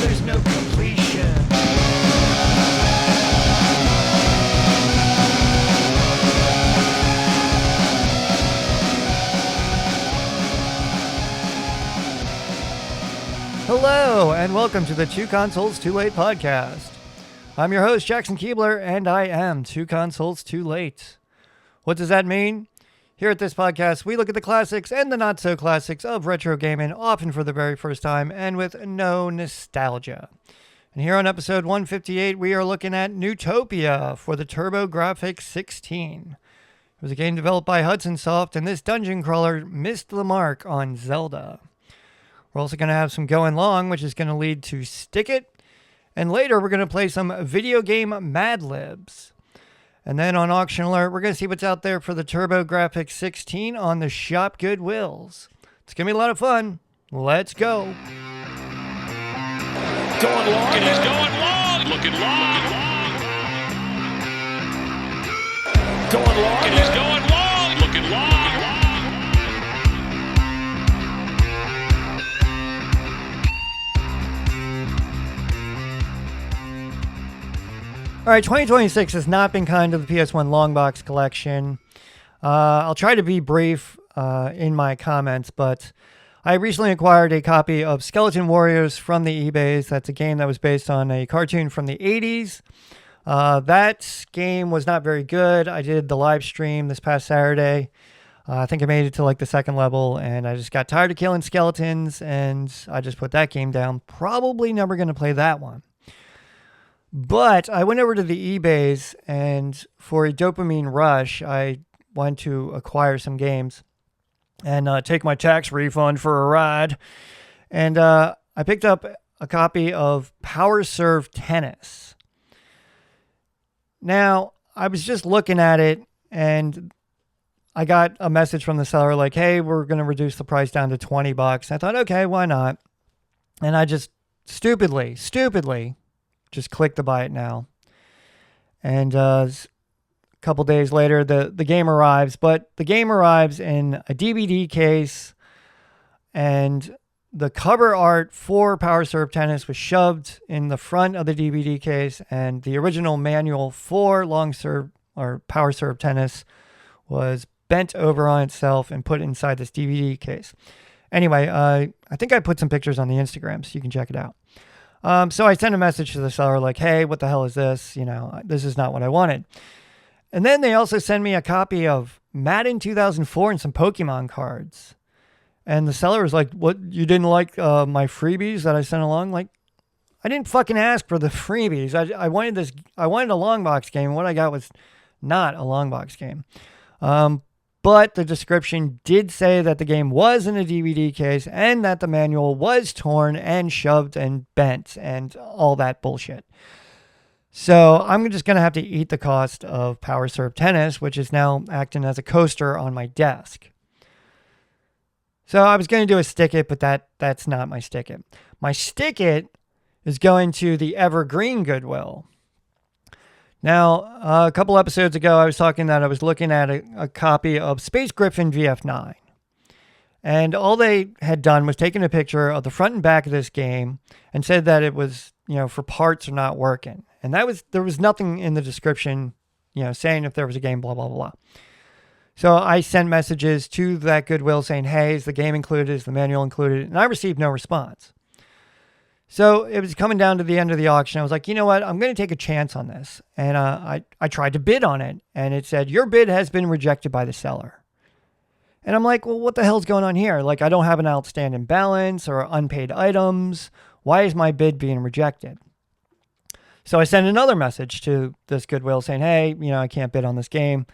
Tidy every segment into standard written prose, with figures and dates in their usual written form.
there's no completion. Hello, and welcome to the Two Consoles Too Late podcast. I'm your host, Jackson Keebler, and I am Two Consoles Too Late. What does that mean? Here at this podcast, we look at the classics and the not-so-classics of retro gaming, often for the very first time, and with no nostalgia. And here on episode 158, we are looking at Neutopia for the Turbo Grafix-16. It was a game developed by Hudson Soft, and this dungeon crawler missed the mark on Zelda. We're also going to have some Going Long, which is going to lead to Stick It. And later, we're going to play some video game Mad Libs. And then on Auction Alert, we're going to see what's out there for the Turbo Grafix-16 on the Shop Goodwills. It's going to be a lot of fun. Let's go. Going long. It is going long. Looking long. Going long. It is going long. Looking long. All right, 2026 has not been kind to the PS1 long box collection. I'll try to be brief in my comments, but I recently acquired a copy of Skeleton Warriors from the eBays. That's a game that was based on a cartoon from the 80s. That game was not very good. I did the live stream this past Saturday. I think I made it to like the second level, and I just got tired of killing skeletons, and I just put that game down. Probably never going to play that one. But I went over to the eBays, and for a dopamine rush, I wanted to acquire some games and take my tax refund for a ride. And I picked up a copy of Power Serve Tennis. Now, I was just looking at it, and I got a message from the seller like, hey, we're going to reduce the price down to $20. I thought, okay, why not? And I just stupidly just click to buy it now. And a couple days later, the game arrives. But the game arrives in a DVD case. And the cover art for Power Serve Tennis was shoved in the front of the DVD case. And the original manual for Long Serve or Power Serve Tennis was bent over on itself and put inside this DVD case. Anyway, I think I put some pictures on the Instagram, so you can check it out. So I sent a message to the seller like, hey, what the hell is this? You know, this is not what I wanted. And then they also sent me a copy of Madden 2004 and some Pokemon cards. And the seller was like, what, you didn't like my freebies that I sent along? Like, I didn't fucking ask for the freebies. I wanted a long box game. What I got was not a long box game. But the description did say that the game was in a DVD case and that the manual was torn and shoved and bent and all that bullshit. So I'm just going to have to eat the cost of Power Serve Tennis, which is now acting as a coaster on my desk. So I was going to do a Stick It, but that's not my Stick It. My Stick It is going to the Evergreen Goodwill. Now, a couple episodes ago, I was talking that I was looking at a copy of Space Griffin VF9. And all they had done was taken a picture of the front and back of this game and said that it was, for parts are not working. And there was nothing in the description, saying if there was a game, blah, blah, blah. So I sent messages to that Goodwill saying, hey, is the game included? Is the manual included? And I received no response. So it was coming down to the end of the auction. I was like, you know what? I'm going to take a chance on this. And I tried to bid on it. And it said, your bid has been rejected by the seller. And I'm like, well, what the hell's going on here? Like, I don't have an outstanding balance or unpaid items. Why is my bid being rejected? So I sent another message to this Goodwill saying, hey, I can't bid on this game.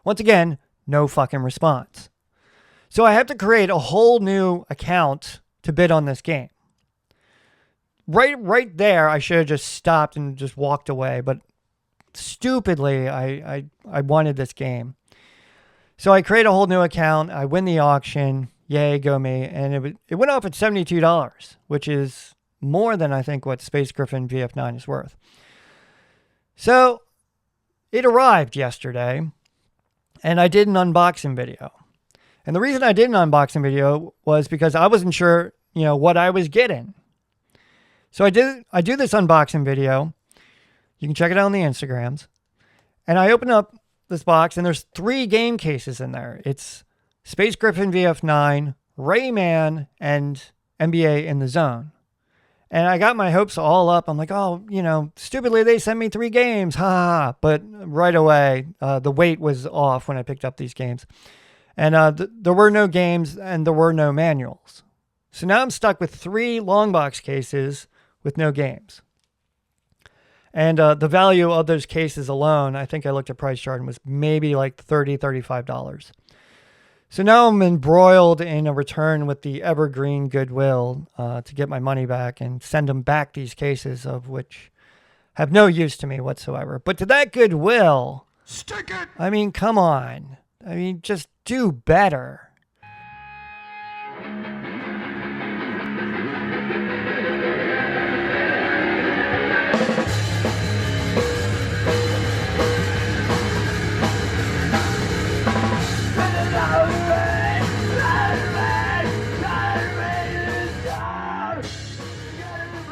Once again, no fucking response. So I have to create a whole new account to bid on this game. Right there, I should have just stopped and just walked away. But stupidly, I wanted this game. So I create a whole new account. I win the auction. Yay, go me. And it went off at $72, which is more than I think what Space Griffin VF9 is worth. So it arrived yesterday, and I did an unboxing video. And the reason I did an unboxing video was because I wasn't sure, what I was getting. So I do this unboxing video. You can check it out on the Instagrams. And I open up this box, and there's 3 game cases in there. It's Space Griffin VF9, Rayman, and NBA in the Zone. And I got my hopes all up. I'm like, oh, stupidly they sent me 3 games, ha ha ha. But right away, the weight was off when I picked up these games. And there were no games and there were no manuals. So now I'm stuck with 3 long box cases with no games. And the value of those cases alone, I think I looked at price chart and was maybe like $30, $35. So now I'm embroiled in a return with the evergreen goodwill to get my money back and send them back these cases, of which have no use to me whatsoever. But to that goodwill, Stick it! I mean, come on. I mean, just do better.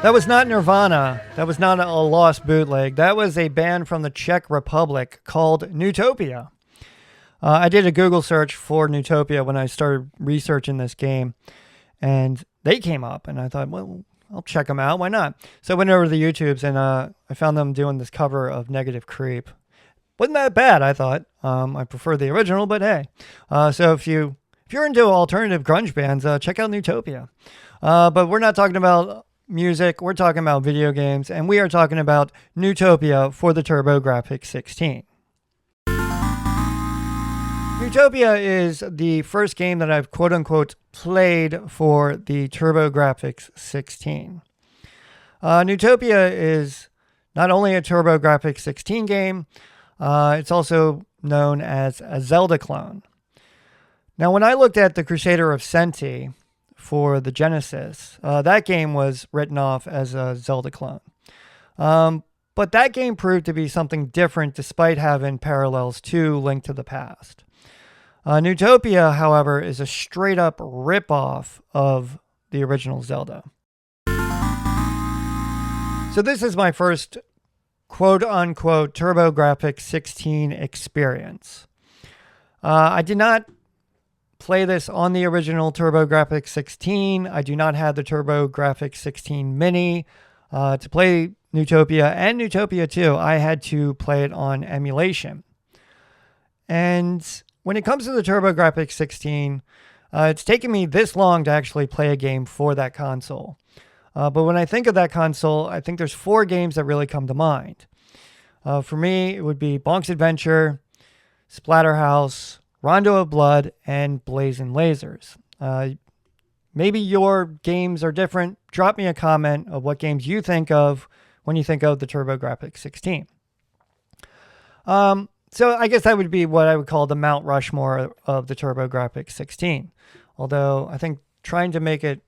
That was not Nirvana. That was not a lost bootleg. That was a band from the Czech Republic called Neutopia. I did a Google search for Neutopia when I started researching this game, and they came up, and I thought, well, I'll check them out. Why not? So I went over to the YouTubes, and I found them doing this cover of Negative Creep. Wasn't that bad, I thought. I prefer the original, but hey. So if you're into alternative grunge bands, check out Neutopia. But we're not talking about music, we're talking about video games, and we are talking about Neutopia for the Turbo Grafix-16. Neutopia is the first game that I've quote-unquote played for the Turbo Grafix-16. Neutopia is not only a Turbo Grafix-16 game, it's also known as a Zelda clone. Now, when I looked at the Crusader of Senti for the Genesis, that game was written off as a Zelda clone. But that game proved to be something different despite having parallels to Link to the Past. Neutopia, however, is a straight-up rip-off of the original Zelda. So this is my first quote-unquote Turbo Grafix-16 experience. I did not play this on the original Turbo Grafix-16. I do not have the Turbo Grafix-16 Mini. To play Neutopia and Neutopia 2, I had to play it on emulation. And when it comes to the Turbo Grafix-16, it's taken me this long to actually play a game for that console. But when I think of that console, I think there's 4 games that really come to mind. For me, it would be Bonk's Adventure, Splatterhouse, Rondo of Blood, and Blazing Lasers. Maybe your games are different. Drop me a comment of what games you think of when you think of the Turbo Grafix-16. So I guess that would be what I would call the Mount Rushmore of the Turbo Grafix-16. Although I think trying to make it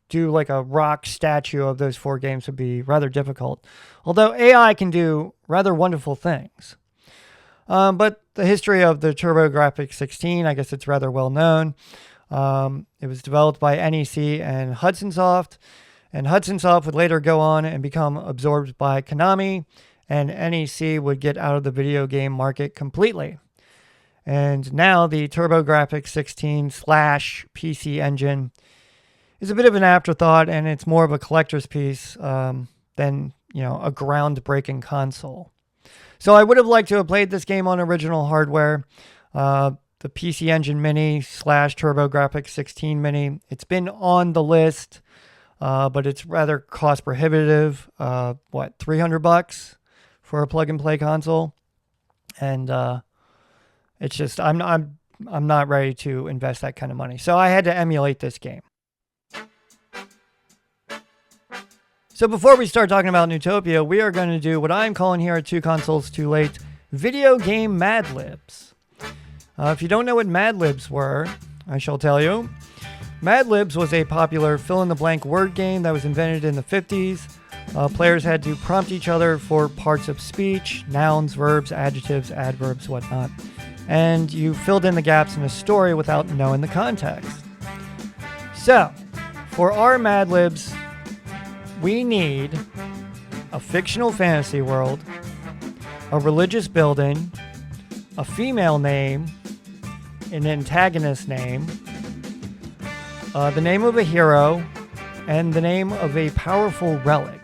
do a rock statue of those 4 games would be rather difficult. Although AI can do rather wonderful things. But the history of the Turbo Grafix-16, I guess it's rather well known. It was developed by NEC and Hudson Soft. And Hudson Soft would later go on and become absorbed by Konami. And NEC would get out of the video game market completely. And now the Turbo Grafix-16 / PC Engine is a bit of an afterthought, and it's more of a collector's piece than a groundbreaking console. So I would have liked to have played this game on original hardware, the PC Engine Mini / Turbo Grafix-16 Mini. It's been on the list, but it's rather cost prohibitive. $300 for a plug-and-play console, and it's just I'm not ready to invest that kind of money. So I had to emulate this game. So before we start talking about Neutopia, we are going to do what I'm calling here at 2 Consoles Too Late, video game Mad Libs. If you don't know what Mad Libs were, I shall tell you. Mad Libs was a popular fill-in-the-blank word game that was invented in the 50s. Players had to prompt each other for parts of speech, nouns, verbs, adjectives, adverbs, whatnot. And you filled in the gaps in a story without knowing the context. So, for our Mad Libs, we need a fictional fantasy world, a religious building, a female name, an antagonist name, the name of a hero, and the name of a powerful relic.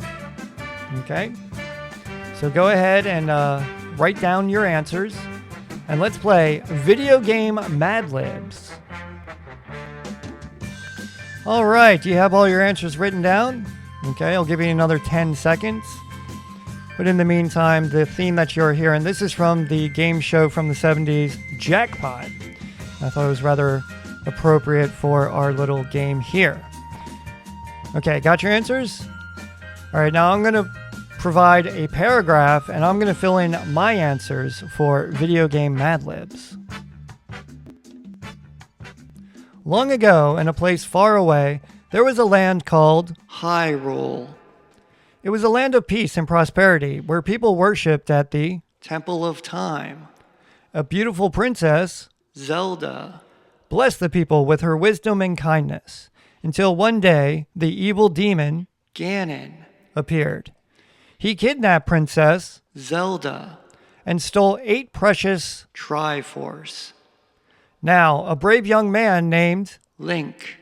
Okay? So go ahead and write down your answers, and let's play Video Game Mad Libs. All right, do you have all your answers written down? Okay, I'll give you another 10 seconds. But in the meantime, the theme that you're hearing, this is from the game show from the 70s, Jackpot. I thought it was rather appropriate for our little game here. Okay, got your answers? All right, now I'm going to provide a paragraph, and I'm going to fill in my answers for Video Game Mad Libs. Long ago, in a place far away, there was a land called Hyrule. It was a land of peace and prosperity, where people worshipped at the Temple of Time. A beautiful princess, Zelda, blessed the people with her wisdom and kindness, until one day the evil demon, Ganon, appeared. He kidnapped Princess Zelda and stole 8 precious Triforce. Now, a brave young man named Link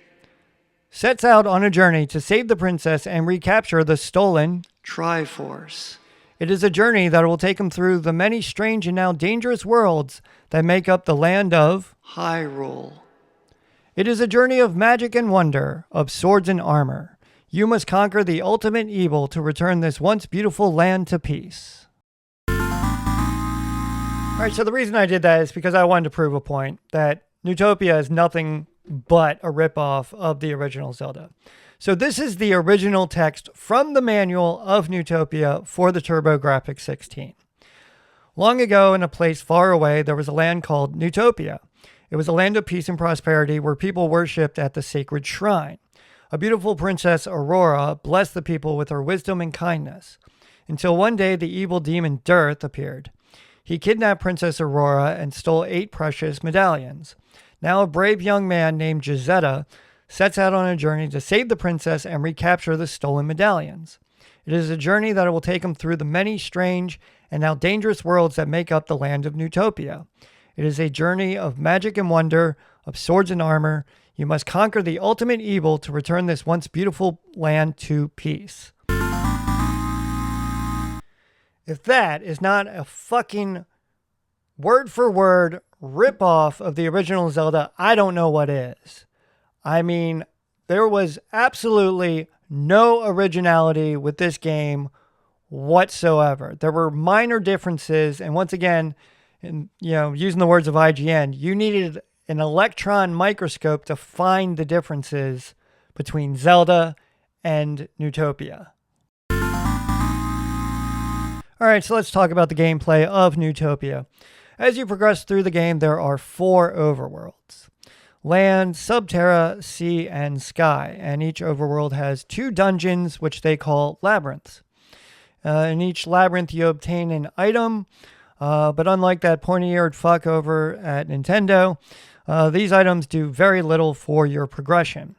sets out on a journey to save the princess and recapture the stolen Triforce. It is a journey that will take him through the many strange and now dangerous worlds that make up the land of Hyrule. It is a journey of magic and wonder, of swords and armor. You must conquer the ultimate evil to return this once beautiful land to peace. All right, so the reason I did that is because I wanted to prove a point that Neutopia is nothing but a ripoff of the original Zelda. So this is the original text from the manual of Neutopia for the Turbo Grafix-16. Long ago, in a place far away, there was a land called Neutopia. It was a land of peace and prosperity where people worshipped at the sacred shrine. A beautiful princess, Aurora, blessed the people with her wisdom and kindness, until one day the evil demon Death appeared. He kidnapped Princess Aurora and stole 8 precious medallions. Now a brave young man named Giuseppe sets out on a journey to save the princess and recapture the stolen medallions. It is a journey that will take him through the many strange and now dangerous worlds that make up the land of Neutopia. It is a journey of magic and wonder, of swords and armor. You must conquer the ultimate evil to return this once beautiful land to peace. If that is not a fucking word-for-word rip-off of the original Zelda, I don't know what is. I mean, there was absolutely no originality with this game whatsoever. There were minor differences, and once again, using the words of IGN, you needed an electron microscope to find the differences between Zelda and Neutopia. All right, so let's talk about the gameplay of Neutopia. As you progress through the game, there are 4 overworlds: land, subterra, sea, and sky. And each overworld has 2 dungeons, which they call labyrinths. In each labyrinth, you obtain an item, but unlike that pointy-eared fuck over at Nintendo, these items do very little for your progression.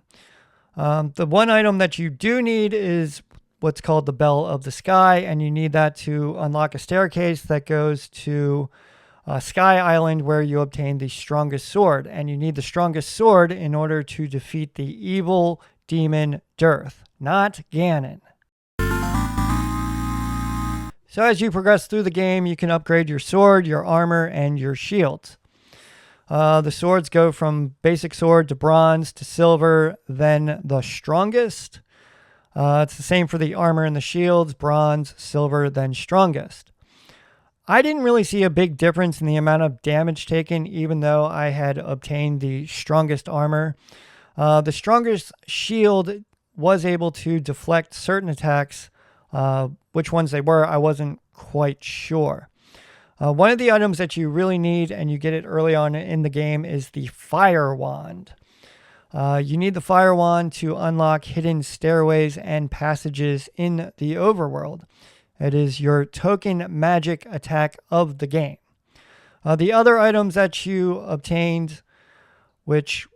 The one item that you do need is what's called the Bell of the Sky, and you need that to unlock a staircase that goes to Sky Island, where you obtain the strongest sword. And you need the strongest sword in order to defeat the evil demon Death, not Ganon. So as you progress through the game, you can upgrade your sword, your armor, and your shields. The swords go from basic sword to bronze to silver, then the strongest. It's the same for the armor and the shields: bronze, silver, then strongest. I didn't really see a big difference in the amount of damage taken, even though I had obtained the strongest armor. The strongest shield was able to deflect certain attacks. Which ones they were, I wasn't quite sure. One of the items that you really need, and you get it early on in the game, is the Fire Wand. You need the Fire Wand to unlock hidden stairways and passages in the overworld. It is your token magic attack of the game. The other items that you obtained, which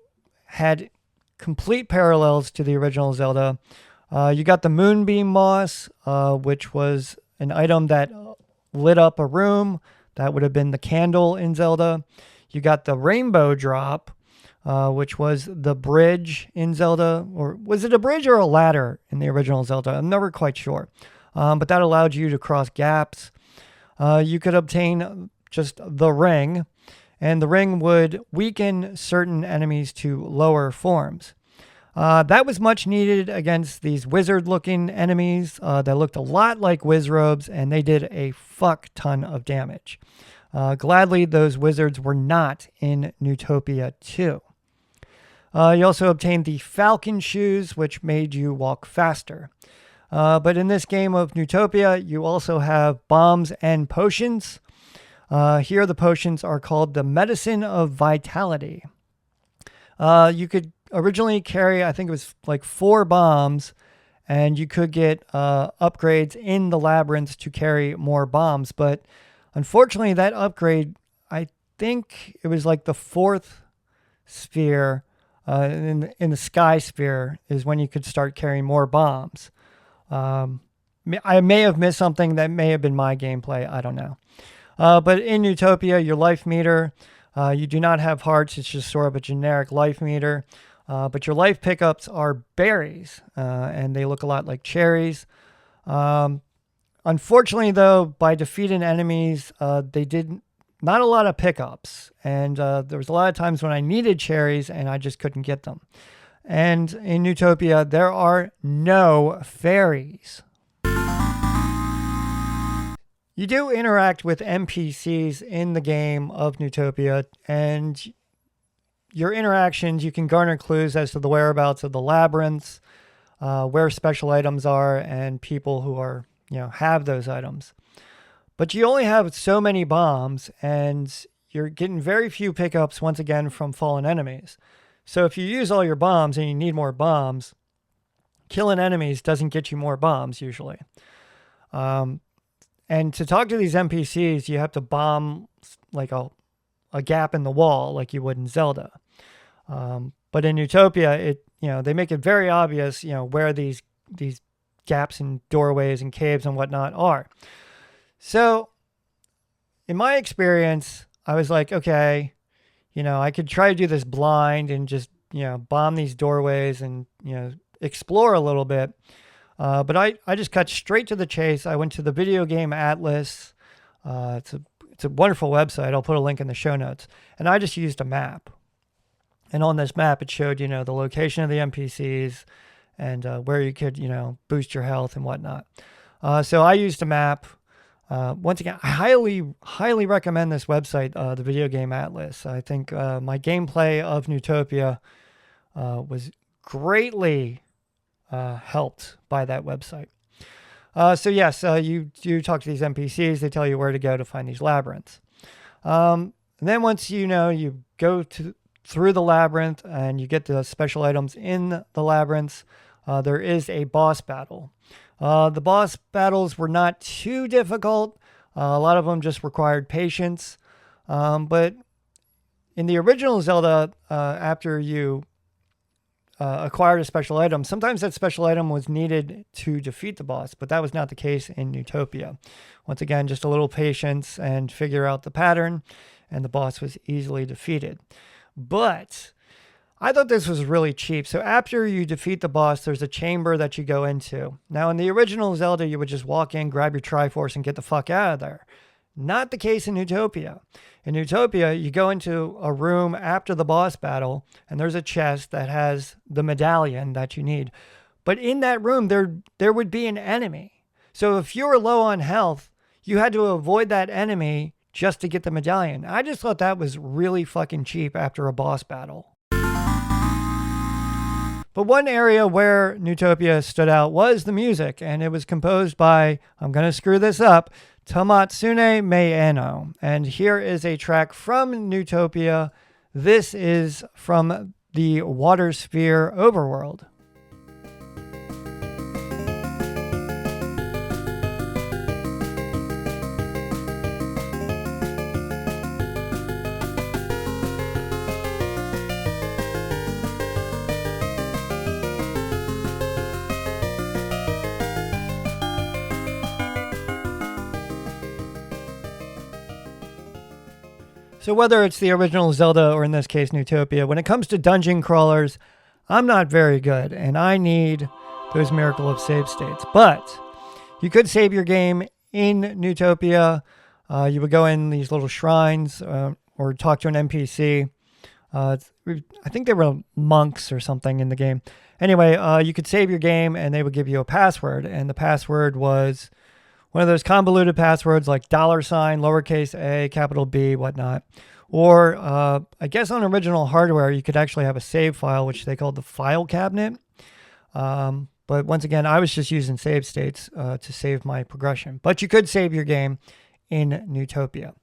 had complete parallels to the original Zelda, You got the Moonbeam Moss, which was an item that lit up a room. That would have been the candle in Zelda. You got the Rainbow Drop, which was the bridge in Zelda. Or was it a bridge or a ladder in the original Zelda? I'm never quite sure. But that allowed you to cross gaps. You could obtain just the ring, and the ring would weaken certain enemies to lower forms. That was much needed against these wizard-looking enemies that looked a lot like Wizrobes, and they did a fuck ton of damage. Gladly, those wizards were not in Neutopia 2. You also obtained the Falcon Shoes, which made you walk faster. But in this game of Neutopia, you also have bombs and potions. Here, the potions are called the Medicine of Vitality. You could originally carry, I think it was like 4 bombs, and you could get upgrades in the labyrinths to carry more bombs. But unfortunately, that upgrade, I think it was like the 4th sphere in the sky sphere is when you could start carrying more bombs. I may have missed something. That may have been my gameplay. I don't know. But in Neutopia, your life meter, you do not have hearts. It's just sort of a generic life meter. But your life pickups are berries, and they look a lot like cherries. Unfortunately, though, by defeating enemies, they did not a lot of pickups. And there was a lot of times when I needed cherries, and I just couldn't get them. And in Neutopia, there are no fairies. You do interact with NPCs in the game of Neutopia, and your interactions, you can garner clues as to the whereabouts of the labyrinths, where special items are, and people who are, have those items. But you only have so many bombs, and you're getting very few pickups, once again, from fallen enemies. So if you use all your bombs and you need more bombs, killing enemies doesn't get you more bombs, usually. And to talk to these NPCs, you have to bomb like a gap in the wall like you would in Zelda. But in Neutopia, they make it very obvious, where these gaps and doorways and caves and whatnot are. So in my experience, I was like, okay, I could try to do this blind and just, bomb these doorways and, explore a little bit. But I just cut straight to the chase. I went to the Video Game Atlas. It's a wonderful website. I'll put a link in the show notes. And I just used a map. And on this map, it showed, the location of the NPCs and where you could, boost your health and whatnot. So I used a map. Once again, I highly recommend this website, the Video Game Atlas. I think my gameplay of Neutopia was greatly helped by that website. So yes, you do talk to these NPCs. They tell you where to go to find these labyrinths. And then once you go through the labyrinth and you get the special items in the labyrinths, there is a boss battle. The boss battles were not too difficult. A lot of them just required patience. But in the original Zelda, after you acquired a special item, sometimes that special item was needed to defeat the boss, but that was not the case in Neutopia. Once again, just a little patience and figure out the pattern, and the boss was easily defeated. But I thought this was really cheap. So after you defeat the boss, there's a chamber that you go into. Now, in the original Zelda, you would just walk in, grab your Triforce, and get the fuck out of there. Not the case in Neutopia. In Neutopia, you go into a room after the boss battle, and there's a chest that has the medallion that you need. But in that room, there would be an enemy. So if you were low on health, you had to avoid that enemy just to get the medallion. I just thought that was really fucking cheap after a boss battle. But one area where Neutopia stood out was the music, and it was composed by, I'm going to screw this up, Tomatsune Maeno. And here is a track from Neutopia. This is from the Water Sphere overworld. So whether it's the original Zelda or in this case Neutopia, when it comes to dungeon crawlers, I'm not very good, and I need those miracle of save states. But you could save your game in Neutopia. You would go in these little shrines or talk to an NPC. I think they were monks or something in the game. Anyway, you could save your game and they would give you a password. And the password was one of those convoluted passwords like $, lowercase a, capital B, whatnot. Or I guess on original hardware, you could actually have a save file, which they called the file cabinet. But once again, I was just using save states to save my progression. But you could save your game in Neutopia.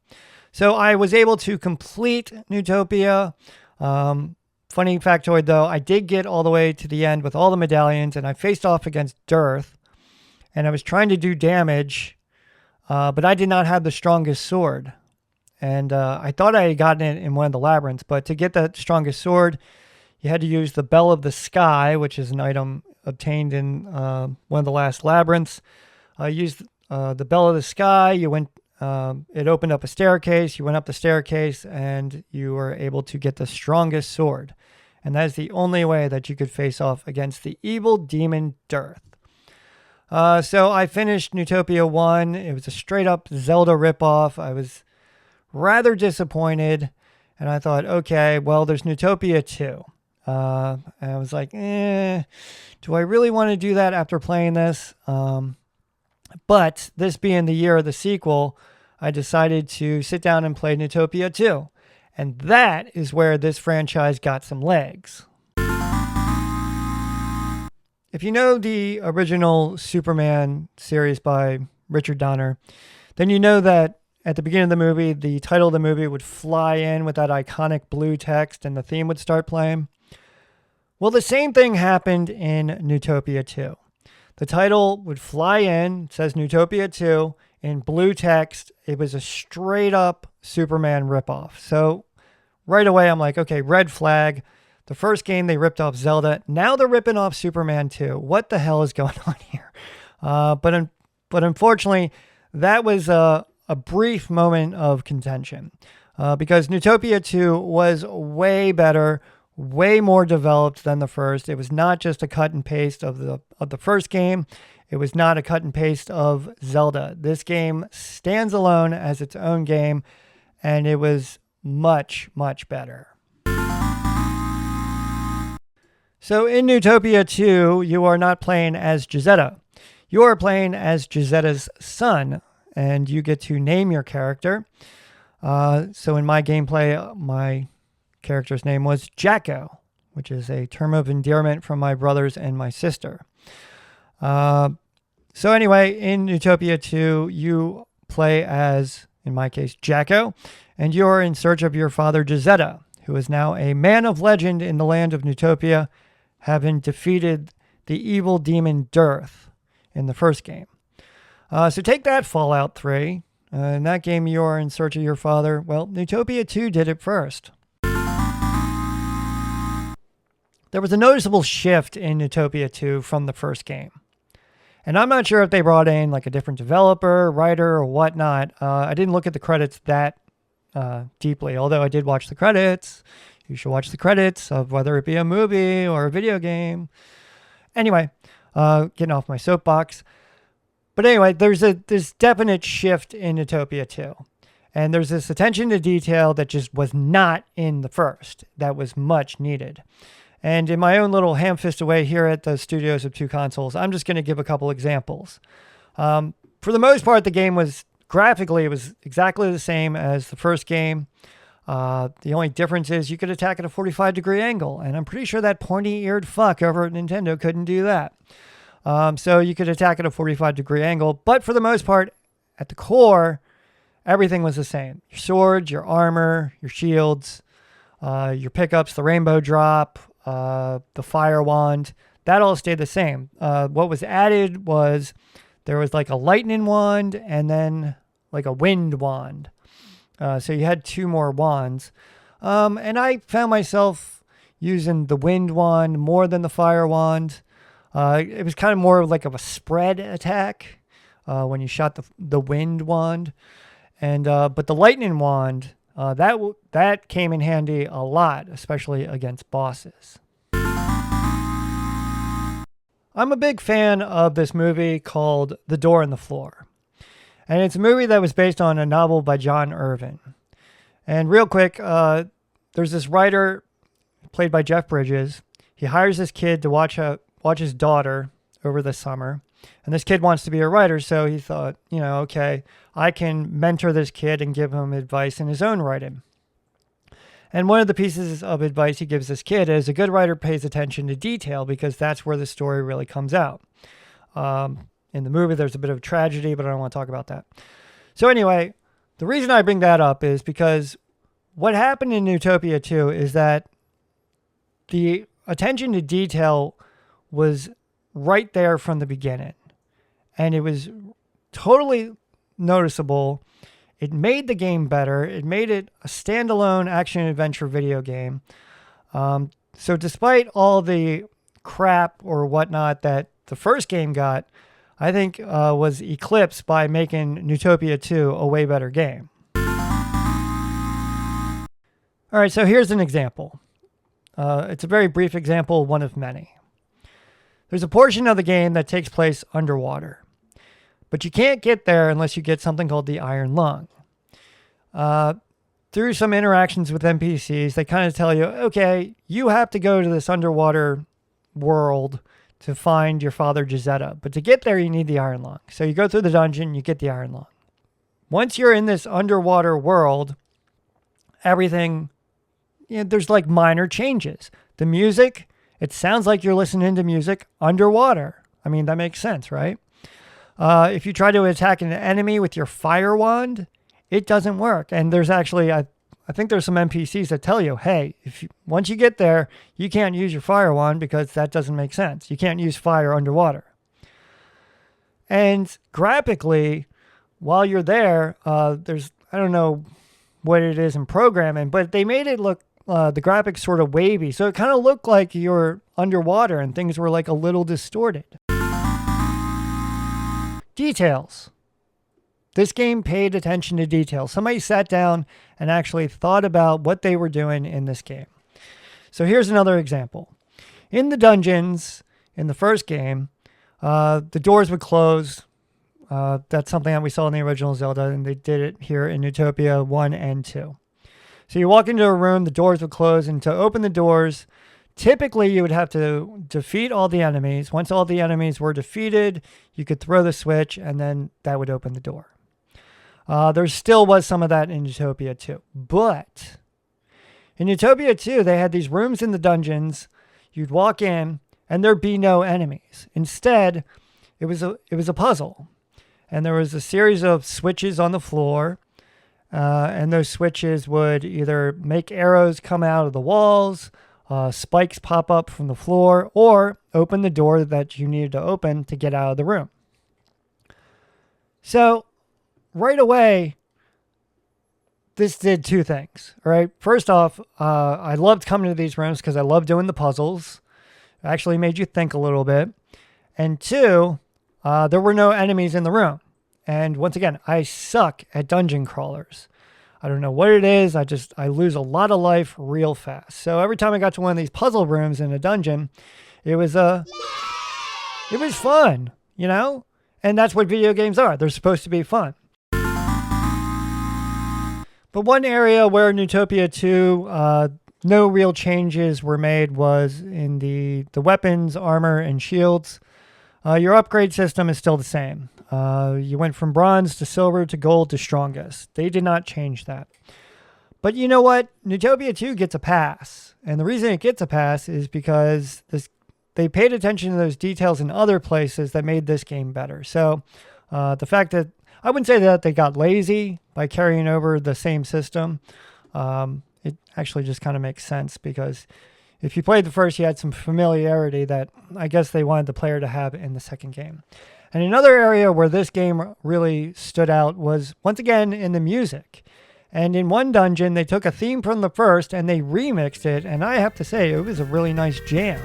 So I was able to complete Neutopia. Funny factoid though, I did get all the way to the end with all the medallions and I faced off against Dearth and I was trying to do damage, but I did not have the strongest sword. And I thought I had gotten it in one of the labyrinths, but to get that strongest sword, you had to use the Bell of the Sky, which is an item obtained in one of the last labyrinths. I used the Bell of the Sky, you went it opened up a staircase. You went up the staircase and you were able to get the strongest sword. And that is the only way that you could face off against the evil demon Dearth. So I finished Neutopia 1. It was a straight up Zelda ripoff. I was rather disappointed. And I thought, okay, well, there's Neutopia 2. And I was like, do I really want to do that after playing this? But this being the year of the sequel, I decided to sit down and play Neutopia 2. And that is where this franchise got some legs. If you know the original Superman series by Richard Donner, then you know that at the beginning of the movie, the title of the movie would fly in with that iconic blue text and the theme would start playing. Well, the same thing happened in Neutopia 2. The title would fly in, it says Neutopia 2, in blue text. It was a straight up Superman ripoff. So right away, I'm like, okay, red flag. The first game, they ripped off Zelda. Now they're ripping off Superman 2. What the hell is going on here? But unfortunately, that was a brief moment of contention because Neutopia 2 was way better, way more developed than the first. It was not just a cut and paste of the first game. It was not a cut and paste of Zelda. This game stands alone as its own game, and it was much, much better. So in Neutopia 2, you are not playing as Giusetta. You are playing as Giusetta's son, and you get to name your character. So in my gameplay, my character's name was Jacko, which is a term of endearment from my brothers and my sister. So anyway, in Neutopia 2, you play as, in my case, Jacko, and you're in search of your father, Giusetta, who is now a man of legend in the land of Neutopia, having defeated the evil demon Dearth in the first game. So take that, Fallout 3. In that game, you are in search of your father. Well, Neutopia 2 did it first. There was a noticeable shift in Neutopia 2 from the first game. And I'm not sure if they brought in like a different developer, writer, or whatnot. I didn't look at the credits that deeply, although I did watch the credits. You should watch the credits of whether it be a movie or a video game. Anyway, getting off my soapbox. But anyway, there's this definite shift in Neutopia 2. And there's this attention to detail that just was not in the first. That was much needed. And in my own little ham-fisted way here at the studios of Two Consoles, I'm just going to give a couple examples. For the most part, the game was graphically, it was exactly the same as the first game. The only difference is you could attack at a 45-degree angle, and I'm pretty sure that pointy-eared fuck over at Nintendo couldn't do that. So you could attack at a 45-degree angle, but for the most part, at the core, everything was the same. Your swords, your armor, your shields, your pickups, the rainbow drop, the fire wand, that all stayed the same. What was added was there was like a lightning wand and then like a wind wand. So you had two more wands. And I found myself using the wind wand more than the fire wand. It was kind of more like of a spread attack when you shot the wind wand. And but the lightning wand That came in handy a lot, especially against bosses. I'm a big fan of this movie called The Door in the Floor. And it's a movie that was based on a novel by John Irvin. And real quick, there's this writer played by Jeff Bridges. He hires this kid to watch his daughter over the summer. And this kid wants to be a writer, so he thought, okay, I can mentor this kid and give him advice in his own writing. And one of the pieces of advice he gives this kid is a good writer pays attention to detail because that's where the story really comes out. In the movie, there's a bit of tragedy, but I don't want to talk about that. So anyway, the reason I bring that up is because what happened in Neutopia 2 is that the attention to detail was right there from the beginning. And it was totally noticeable. It made the game better. It made it a standalone action-adventure video game. So despite all the crap or whatnot that the first game got, I think was eclipsed by making Neutopia 2 a way better game. All right, so here's an example. It's a very brief example, one of many. There's a portion of the game that takes place underwater, but you can't get there unless you get something called the Iron Lung. Through some interactions with NPCs, they kind of tell you, okay, you have to go to this underwater world to find your father Giuseppe. But to get there, you need the Iron Lung. So you go through the dungeon, you get the Iron Lung. Once you're in this underwater world, everything, there's like minor changes. The music, it sounds like you're listening to music underwater. I mean, that makes sense, right? If you try to attack an enemy with your fire wand, it doesn't work. And there's actually, I think there's some NPCs that tell you, hey, once you get there, you can't use your fire wand because that doesn't make sense. You can't use fire underwater. And graphically, while you're there, there's, I don't know what it is in programming, but they made it look, the graphics sort of wavy. So it kind of looked like you're underwater and things were like a little distorted. Details. This game paid attention to detail. Somebody sat down and actually thought about what they were doing in this game. So here's another example. In the dungeons, in the first game, the doors would close. That's something that we saw in the original Zelda, and they did it here in Neutopia 1 and 2. So you walk into a room, the doors would close, and to open the doors, typically you would have to defeat all the enemies. Once all the enemies were defeated, you could throw the switch, and then that would open the door. There still was some of that in Neutopia 2. But in Neutopia 2, they had these rooms in the dungeons. You'd walk in, and there'd be no enemies. Instead, it was a puzzle. And there was a series of switches on the floor. And those switches would either make arrows come out of the walls, spikes pop up from the floor, or open the door that you needed to open to get out of the room. So right away, this did two things. All right. First off, I loved coming to these rooms because I loved doing the puzzles. It actually made you think a little bit. And two, there were no enemies in the room. And once again, I suck at dungeon crawlers. I don't know what it is. I lose a lot of life real fast. So every time I got to one of these puzzle rooms in a dungeon, it was fun, And that's what video games are. They're supposed to be fun. But one area where Neutopia 2, no real changes were made was in the weapons, armor, and shields. Your upgrade system is still the same. You went from bronze to silver to gold to strongest. They did not change that. But you know what? Neutopia 2 gets a pass. And the reason it gets a pass is because they paid attention to those details in other places that made this game better. So the fact that I wouldn't say that they got lazy by carrying over the same system. It actually just kind of makes sense because if you played the first, you had some familiarity that I guess they wanted the player to have in the second game. And another area where this game really stood out was, once again, in the music. And in one dungeon, they took a theme from the first and they remixed it. And I have to say, it was a really nice jam.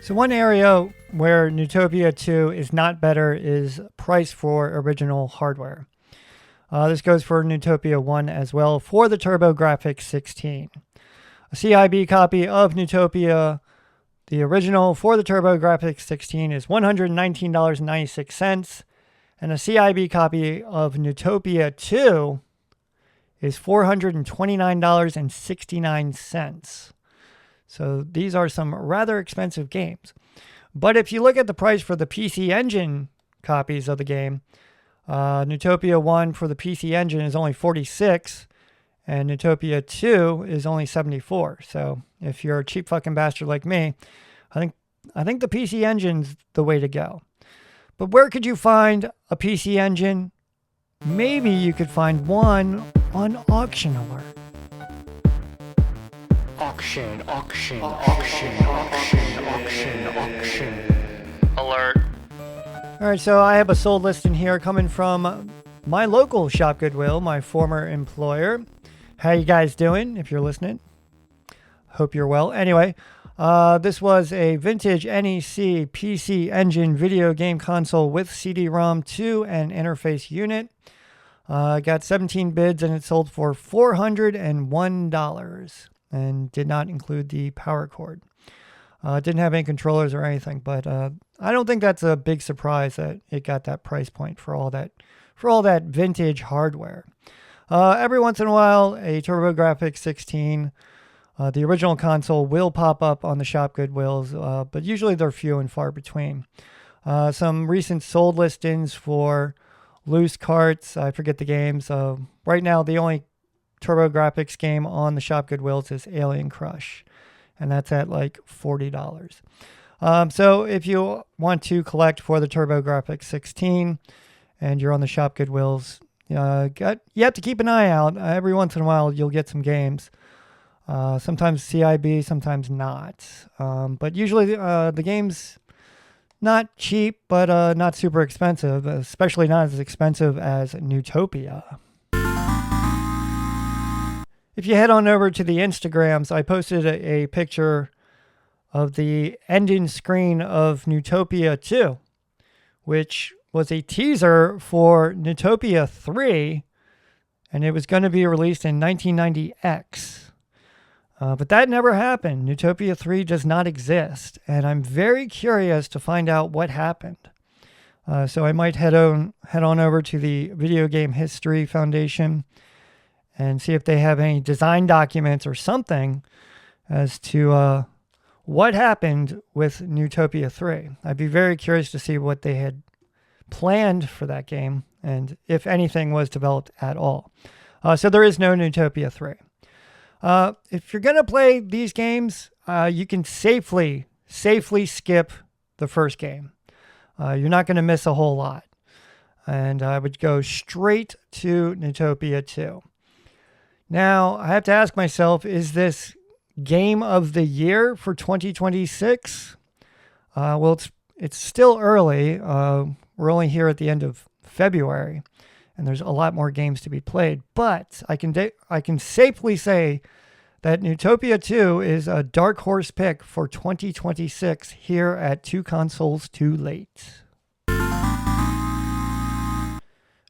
So one area where Neutopia 2 is not better is price for original hardware. This goes for Neutopia 1 as well for the Turbo Grafix-16. A CIB copy of Neutopia, the original for the Turbo Grafix-16, is $119.96, and a CIB copy of Neutopia 2 is $429.69. So these are some rather expensive games. But if you look at the price for the PC Engine copies of the game, Neutopia 1 for the PC Engine is only $46, and Neutopia 2 is only $74. So if you're a cheap fucking bastard like me, I think the PC Engine's the way to go. But where could you find a PC Engine? Maybe you could find one on Auction Alert. Auction alert. All right, so I have a sold listing here coming from my local Shop Goodwill, my former employer. How you guys doing, if you're listening? Hope you're well. Anyway, this was a vintage NEC PC Engine video game console with CD-ROM to an interface unit. Got 17 bids and it sold for $401 and did not include the power cord. Didn't have any controllers or anything, but I don't think that's a big surprise that it got that price point for all that vintage hardware. Every once in a while, a Turbo Grafix-16, the original console, will pop up on the Shop Goodwills, but usually they're few and far between. Some recent sold listings for loose carts, I forget the games. Right now, the only Turbo Grafx game on the Shop Goodwills is Alien Crush, and that's at like $40. So if you want to collect for the Turbo Grafix-16 and you're on the Shop Goodwills, you have to keep an eye out. Every once in a while, you'll get some games. Sometimes CIB, sometimes not. But usually the game's not cheap, but not super expensive, especially not as expensive as Neutopia. If you head on over to the Instagrams, I posted a picture of the ending screen of Neutopia 2, which was a teaser for Neutopia 3, and it was going to be released in 1990X. But that never happened. Neutopia 3 does not exist, and I'm very curious to find out what happened. So I might head on over to the Video Game History Foundation and see if they have any design documents or something as to what happened with Neutopia 3. I'd be very curious to see what they had planned for that game and if anything was developed at all. So there is no Neutopia 3. If you're going to play these games, you can safely skip the first game. You're not going to miss a whole lot. And I would go straight to Neutopia 2. Now, I have to ask myself, is this game of the year for 2026? Well, it's still early. We're only here at the end of February, and there's a lot more games to be played. But I can safely say that Neutopia 2 is a dark horse pick for 2026 here at Two Consoles Too Late.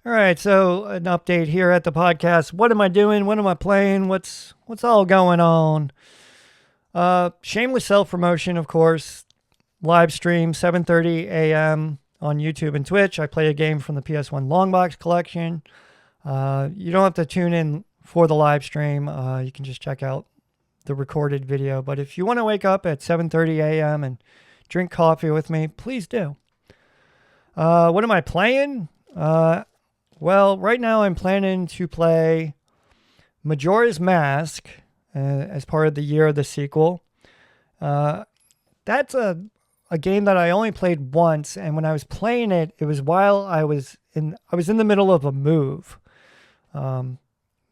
All right, so an update here at the podcast. What am I doing? What am I playing? What's all going on? Shameless self-promotion, of course. Live stream, 7:30 a.m. on YouTube and Twitch. I play a game from the PS1 Longbox collection. You don't have to tune in for the live stream. You can just check out the recorded video. But if you want to wake up at 7:30 a.m. and drink coffee with me, please do. What am I playing? Well, right now I'm planning to play Majora's Mask as part of the Year of the Sequel. That's a game that I only played once, and when I was playing it, it was while I was in the middle of a move,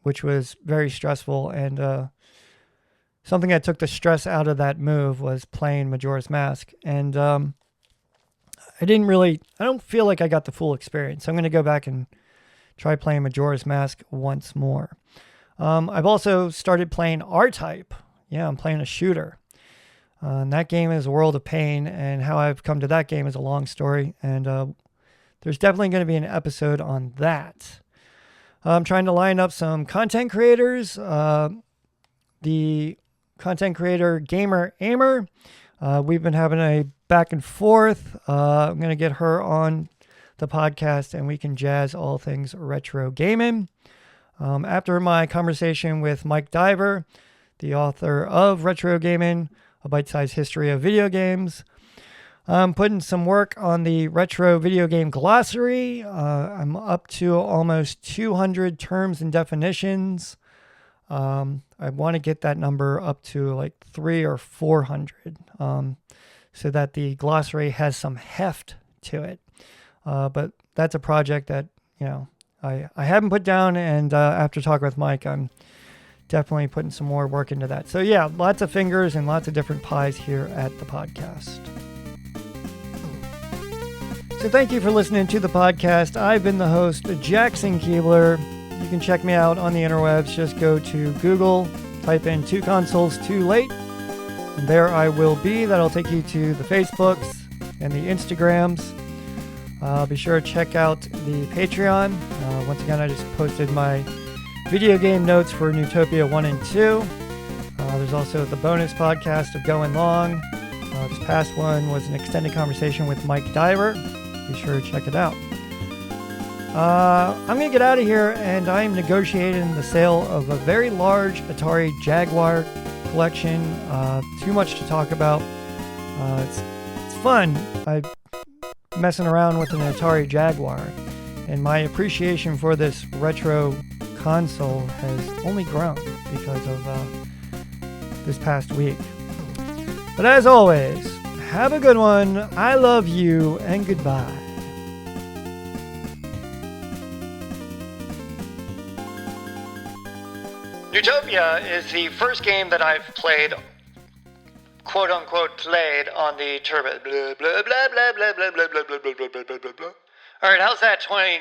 which was very stressful, and something that took the stress out of that move was playing Majora's Mask. And I don't feel like I got the full experience. So I'm going to go back and try playing Majora's Mask once more. I've also started playing R-Type. Yeah, I'm playing a shooter. And that game is a world of pain, and how I've come to that game is a long story, and there's definitely going to be an episode on that. I'm trying to line up some content creators. The content creator Gamer Aimer, we've been having a back and forth. I'm going to get her on the podcast, and we can jazz all things retro gaming. After my conversation with Mike Diver, the author of Retro Gaming, A Bite-Sized History of Video Games, I'm putting some work on the retro video game glossary. I'm up to almost 200 terms and definitions. I want to get that number up to like 300 or 400, so that the glossary has some heft to it. But that's a project that, I haven't put down, and after talking with Mike, I'm definitely putting some more work into that. So yeah, lots of fingers and lots of different pies here at the podcast. So thank you for listening to the podcast. I've been the host, Jackson Keebler. You can check me out on the interwebs. Just go to Google, type in 2 Consoles Too Late, and there I will be. That'll take you to the Facebooks and the Instagrams. Be sure to check out the Patreon. Once again, I just posted my video game notes for Neutopia 1 and 2. There's also the bonus podcast of Going Long. This past one was an extended conversation with Mike Diver. Be sure to check it out. I'm going to get out of here, and I'm negotiating the sale of a very large Atari Jaguar collection. Too much to talk about. It's fun. I'm messing around with an Atari Jaguar, and my appreciation for this retro console has only grown because of this past week. But as always, have a good one. I love you, and goodbye. Neutopia is the first game that I've played, quote unquote, played on the Turbo. Blah, blah, blah, blah, blah, blah, blah, blah, blah, blah, blah, blah, blah. All right, how's that 20?